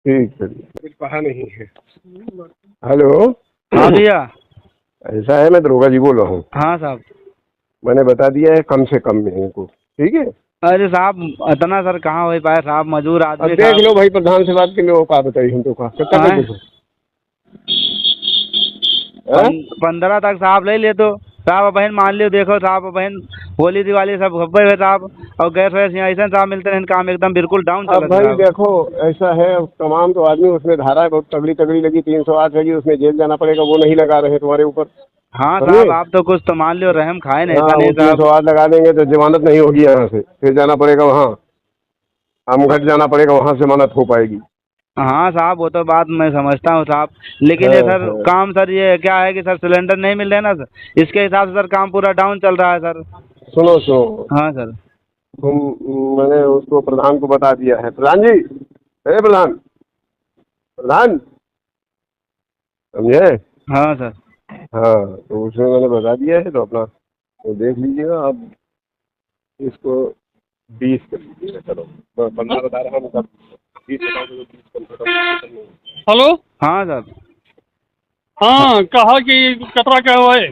ठीक है, कुछ कहा नहीं है। हेलो। हाँ भैया। ऐसा है, मैं दरोगा जी बोल रहा हूँ। हाँ साहब। मैंने बता दिया है कम से कम में इनको, ठीक है। अरे साहब इतना सर कहाँ हो पाए साहब, मजदूर अब आदमी देख साहब। लो भाई, प्रधान से बात कर लो, का बताइए हम तो कहा कितना कर आए? दो। हाँ? 15 तक साहब ले ले तो साहब, बहन मान लियो, देखो साहब बहन होली दिवाली सब गब्बे हुए साहब, और गैस वैस यहाँ ऐसा साहब मिलते हैं, काम एकदम बिल्कुल डाउन अब चलत है भाई साहब। देखो, ऐसा है, अब तमाम तो आदमी उसमें धारा है बहुत तगड़ी तगड़ी लगी, 308 लगी, उसमें जेल जाना पड़ेगा, वो नहीं लगा रहे तुम्हारे ऊपर। हाँ समझे? साहब, आप तो कुछ तो मान लियो, रहम खाए नहीं, हाँ, ऐसा वो नहीं तीन साहब। सौ आठ लगा देंगे तो जमानत नहीं होगी, यहाँ से फिर जाना पड़ेगा वहाँ, आमगढ़ जाना पड़ेगा, वहाँ से जमानत हो पाएगी। हाँ साहब, वो तो बात मैं समझता हूँ साहब, लेकिन ये हाँ सर हाँ। काम सर ये क्या है कि सर सिलेंडर नहीं मिल रहे हैं ना सर, इसके हिसाब से सर काम पूरा डाउन चल रहा है सर। सुनो सुनो, हाँ सर। तुम, मैंने उसको प्रधान को बता दिया है। प्रधान जी, अरे प्रधान, प्रधान, समझे? हाँ सर। हाँ, तो उसमें मैंने बता दिया है, तो अपना तो देख लीजिएगा आप इसको। 20 कर लीजिएगा, चलो। 15 बता रहा हूँ, 20 बता दो, 20 कम से कम। हेलो। हाँ सर। हाँ, कहा कि कतरा क्या हुआ है?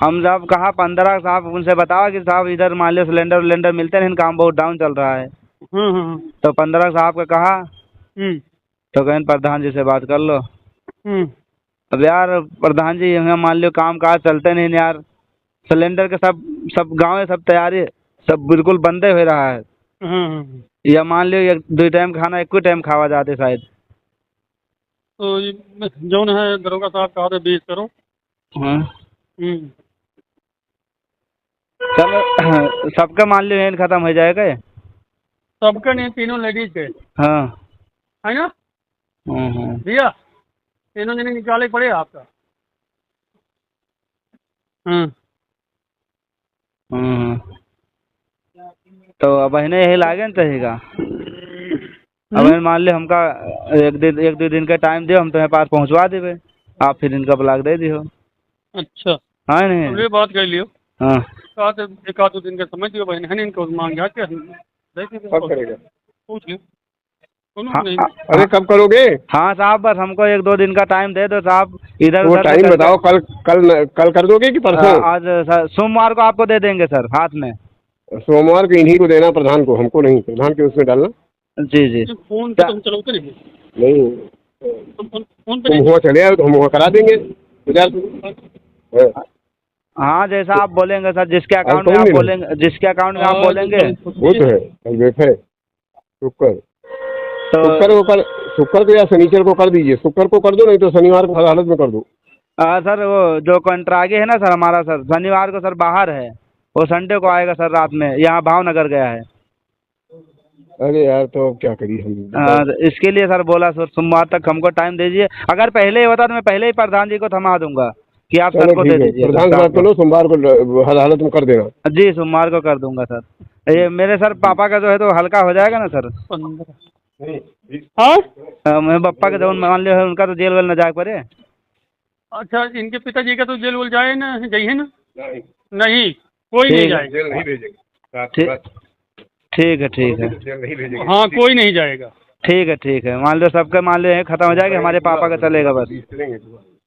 हम साहब कहा 15 साहब, उनसे बताओ कि साहब इधर मान लो सिलेंडर विलेंडर मिलते नहीं, काम बहुत डाउन चल रहा है। हम्म। तो 15 साहब का कहा, हम्म। तो कहें प्रधान जी से बात कर लो। हम्म। अब यार प्रधान जी, यहाँ मान लो काम काज चलते नहीं यार, सिलेंडर के सब सब गाँव में सब तैयारी, सब बिल्कुल बंदे हो रहा है। हम्म। या मान लो एक दो टाइम खाना एक ही टाइम खावा जाते शायद। तो ये जौन है दरोगा साहब कहा था 20 करो। हाँ हम्म। चलो सबका मान लो यही खत्म हो जाएगा ये। सबका नहीं, तीनों लेडीज के हाँ। है ना हाँ। भैया? तीनों जने निकाले पड़े आपका। हम्म। हाँ। तो अब इन्हें यही लागे ना चाहिएगा। अब हम्म। मान ले हमका एक दो दिन का टाइम दियो, हम तुम्हारे पास पहुंचवा देवे, आप फिर इनका ब्लॉक दे दियो। अच्छा, हाँ अब नहीं। ये बात कर लियो। हाँ कहा तो एक आध दो दिन का समझ लियो बहन, है ना, इनको मांग जा के कब करेगा? पूछ लियो। सुनो हाँ। नहीं। अरे कब करोगे? हाँ साहब, बस हमको एक दो दिन का टाइम दे दो साहब, इधर वो उधर से टाइम करके। बताओ, कल कल कल कर दोगे कि परसों? आज सोमवार को आपको दे देंगे सर हाथ में। सोमवार को इन्हीं को देना, प्रधान को, हमको नहीं, प्रधान के उसमें डालना। जी जी। फोन पे तुम चलाते नहीं? नहीं, फोन पे तुम नहीं। हुआ चले आओ तो हम हुआ करा देंगे 50। हाँ। हाँ जैसा आप बोलेंगे सर, जिसके आज अकाउंट में कौन आप दिन है? बोलेंगे, जिसके अकाउंट में आप बोलेंगे। वो तो है, कल वेट है, शुक्र। तो शुक्र को कर, शुक्र को या शनिचर को कर दीजिए, शुक्र को कर दो, नहीं तो शनिवार को हर हालत में कर दो। सर वो जो कॉन्ट्रागे है ना सर हमारा, सर शनिवार को सर बाहर है, वो संडे को आएगा सर रात में, यहाँ भावनगर गया है। अरे यार, तो अब क्या करिए हम, बताओ। तो इसके लिए सर बोला सर सोमवार तक हमको टाइम दीजिए, अगर पहले ही होता तो मैं पहले ही प्रधान जी को थमा दूंगा कि आप सर चलो को दे ठीक है, दीजिएगा प्रधान से शाम बात कर को। लो, सोमवार को हर हालत में कर देना। जी सोमवार को कर दूंगा सर। ये मेरे सर पापा का जो है तो हल्का हो जाएगा ना सर। 15। हाँ। मेरे पापा के जो मान लियो है, उनका तो जेल वेल न जाए पड़े। अच्छा, इनके पिताजी का तो जेल उल जाए ना, गई है ना? नहीं, नहीं, कोई नहीं ठीक है। जाएगा। जेल नहीं भेजेंगे। ठीक ठीक है ठीक है। जेल नहीं भेजेंगे। हाँ, कोई नहीं जाएगा। ठीक है, मान लो सबका मान लो ये खत्म हो जाएगा, हमारे पापा का चलेगा बस।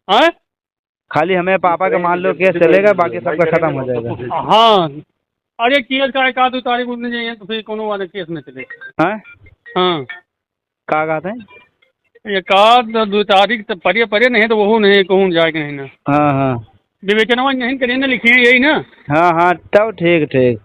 हाँ। खाली हमें पापा का मान लो केस चलेगा, बाकी सबका खत्म हो जाएगा। हाँ, अरे केस का एक आध दो तारीख उठने चाहिए तो फिर कोनो वाले केस में चलेगा। हाँ हाँ, का कहते हैं। एक आध दो तारीख तो परे परे नहीं तो वो नहीं कहूँ जाएगा नहीं ना। हाँ हाँ। विवेचना नहीं करिए ना, लिखिए यही ना। हाँ हाँ तब ठीक ठीक।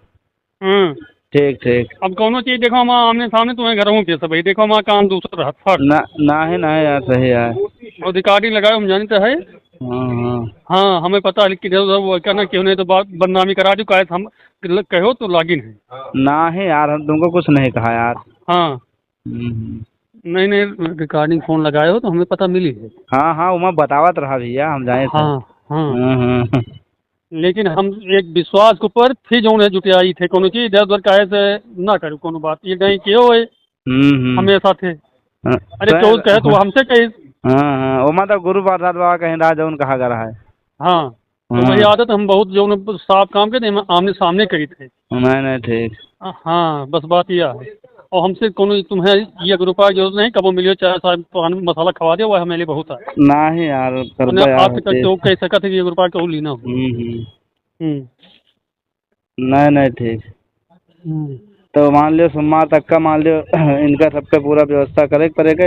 हाँ। ठीक। अब कोनो चीज देखो हम आमने सामने तुम्हें घर हूँ कैसे भाई, देखो हमारा काम दूसरा रहा फट। ना है यार, सही है। और अधिकारी लगाए हम जानते है। हाँ। हाँ, हमें पता है कि वो कहना क्यों नहीं तो बात बदनामी करा दी, कहे हम कहो तो लागिन है। ना है यार, हम तुमको कुछ नहीं कहा यार। हाँ। हम्म। नहीं, रिकॉर्डिंग फोन लगाए हो तो हमें पता मिली है। हाँ वो मैं बतावत रहा भैया, हम जाए थे। हाँ। हाँ, हाँ। लेकिन हम एक विश्वास के ऊपर फिर जो है जुटियाई थे, कोनो चीज इधर उधर कहे से ना करूँ कोनो बात, ये नहीं किए हुए हमेशा थे। हाँ, अरे तो- चौथ कहे तो हमसे कहे। हाँ वो मतलब गुरु प्रसाद बाबा कहीं राजौन कहा जा रहा है। हाँ, तो वही आदत हम बहुत जो साफ काम के थे, आमने सामने करी थे। नहीं ठीक। हाँ, बस बात यह है। और हमसे कोनो तुम्हें ये रुपया की जरूरत नहीं, कबो मिलियो चाहे साहब पान मसाला खवा दे, वो हमें लिए बहुत है। नहीं यार कर हमने दो यार आप तक होते। तो कह सका था कि 1 रुपया को लेना हो। हम्म। नहीं नहीं ठीक। हम्म। तो मान लियो सोमवार तक का मान लियो इनका सबका पूरा व्यवस्था करे पड़ेगा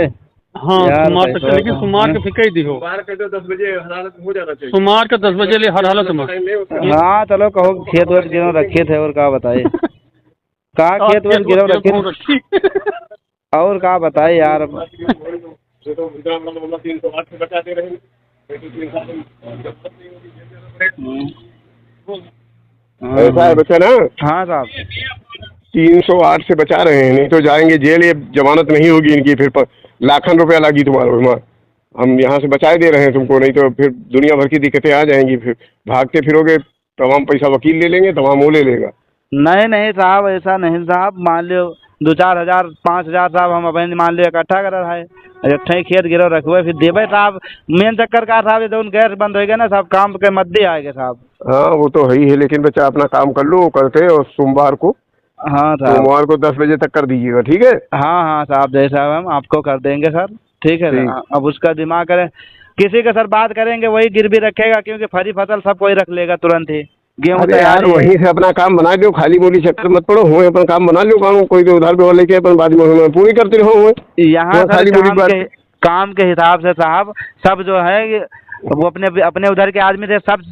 हाँ यार सोमवार तक, पैसा लेकिन सोमवार के फिक्र ही दी हो, सोमवार के तो 10 बजे हालत हो जाना चाहिए। सोमवार के 10 बजे ले हर हालत में। हाँ चलो कहो खेत वेत गिरो रखे थे और क्या बताए कहाँ खेत वेत गिरो रखे थे और क्या बताए यार अब। ये तो 308 से बचा दे रहे हैं। ऐसा है बच्चा ना। हाँ साहब 308 से बचा रहे हैं, नहीं तो जाएंगे जेल, ये जमानत नहीं होगी इनकी, फिर लाखन रुपया लगी तुम्हारे वहाँ। हम यहाँ से बचाए दे रहे हैं तुमको, नहीं तो फिर दुनिया भर की दिक्कतें आ जाएंगी, फिर भागते फिरोगे, तमाम पैसा वकील ले लेंगे, तमाम वो ले लेगा। नहीं नहीं साहब ऐसा नहीं साहब, मान लियो 2-4 हजार 5 हजार साहब हम अपने मान लियो इकट्ठा कर रहा है, अच्छा खेत गिरो रखो फिर देवे साहब। मेन चक्कर का साहब जो गैस बंद होएगा ना साहब, काम के मध्य आएगा साहब। हाँ वो तो है ही है, लेकिन बच्चा अपना काम कर लो, करते, और सोमवार को हाँ साहब सोमवार को 10 बजे तक कर दीजिएगा, ठीक है। हाँ हाँ साहब जैसा हम आपको कर देंगे सर, ठीक है ठीक। अब उसका दिमाग करें, किसी का सर बात करेंगे वही गिरवी रखेगा, क्योंकि फरी फसल सब कोई रख लेगा तुरंत ही। गेहूँ अरे यार वहीं से अपना काम बना लो, खाली बोली चक्कर मत पड़ो, हो अपना काम बना लो, काम कोई तो उधार पे लेके अपन बाद में पूरी करते रहो। यहाँ सर खाली बोली बात काम के हिसाब से साहब सब जो है वो अपने अपने उधर के आदमी से सब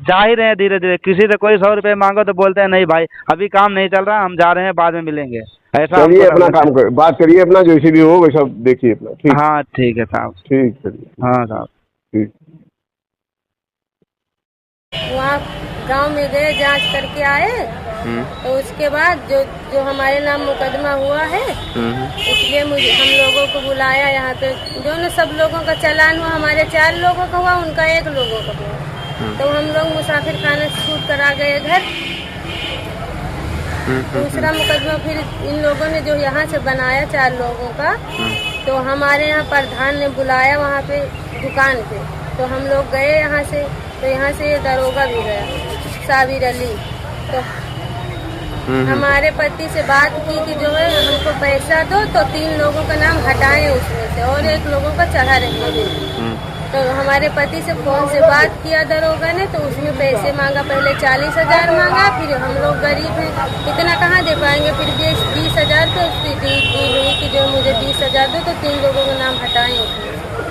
जा ही रहे हैं धीरे धीरे। किसी से कोई 100 रुपये मांगो तो बोलते हैं नहीं भाई अभी काम नहीं चल रहा, हम जा रहे हैं बाद में मिलेंगे, ऐसा। चलिए अपना काम कर, बात करिए अपना, जैसे भी हो वैसा देखिए अपना, ठीक। हाँ ठीक है साहब, ठीक चलिए। हाँ साहब ठीक। वहाँ गांव में गए, जांच करके आए, तो उसके बाद जो हमारे नाम मुकदमा हुआ है, इसलिए मुझे हम लोगों को बुलाया यहाँ पे। जो न सब लोगों का चालान हुआ, हमारे 4 लोगों का हुआ, उनका 1 लोगों का हुआ। तो हम लोग मुसाफिर खाने से छूट कर आ गए घर। दूसरा मुकदमा फिर इन लोगों ने जो यहाँ से बनाया 4 लोगों का, तो हमारे यहाँ प्रधान ने बुलाया वहाँ पे दुकान पे, तो हम लोग गए यहाँ से। तो यहाँ से ये दरोगा भी गया साबिर अली, तो हमारे पति से बात की कि जो है हमको पैसा दो, तो 3 लोगों का नाम हटाएं उसमें से और 1 लोगों का चढ़ा रखेंगे। तो हमारे पति से फोन से बात किया दरोगा ने, तो उसमें पैसे मांगा, पहले 40,000 मांगा, फिर हम लोग गरीब हैं इतना कहाँ दे पाएंगे, फिर 20,000 पे उसकी डील हुई कि जो मुझे 20,000 दो, तो 3 लोगों का नाम हटाएं उसमें।